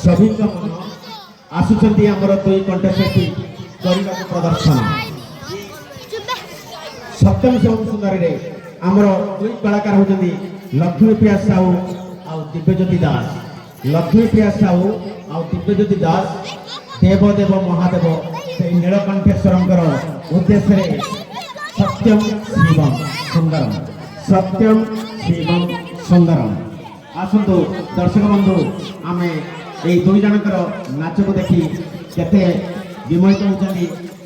सभिଙ୍କ मन आसुचंती हमर दुई कंटेस्टेंट करबा प्रदर्शन सप्तम शिवम सुंदर रे हमर दुई कलाकार होचंदी लक्ष्मीप्रिया साहू आ दिव्यज्योति दास। लक्ष्मीप्रिया साहू आ दिव्यज्योति दास देव देव महादेव से नीलकंठेश्वरंकर उद्देश्य रे सत्यम शिवम सुंदरम सत्यम शिवम सुंदरम। आसंतु दर्शक बंधु आमे ए दुई जनकर नाच को देखी केते विमोहित होचंदी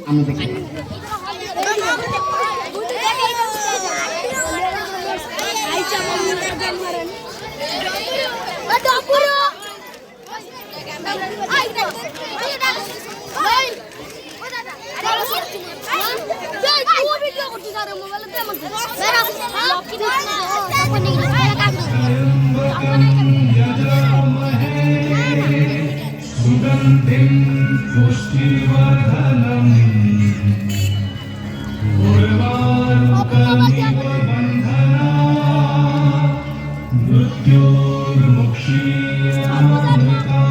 आमे देखी। सुगंधिं पुष्टिवर्धनम् उर्वारुकमिव बन्धना मृत्योर्मुक्षीयमामृता।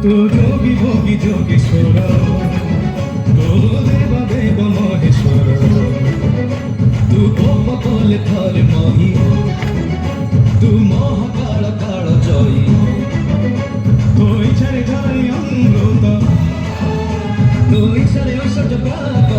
तो जोगी भोगी जोगेश्वर तो देव देव महेश्वर तू गोप बोले थर मही तू महाकाल काल जयी तो इच्छारे जाई अमृत तो इच्छारे ऐश्वर्य प्राप्त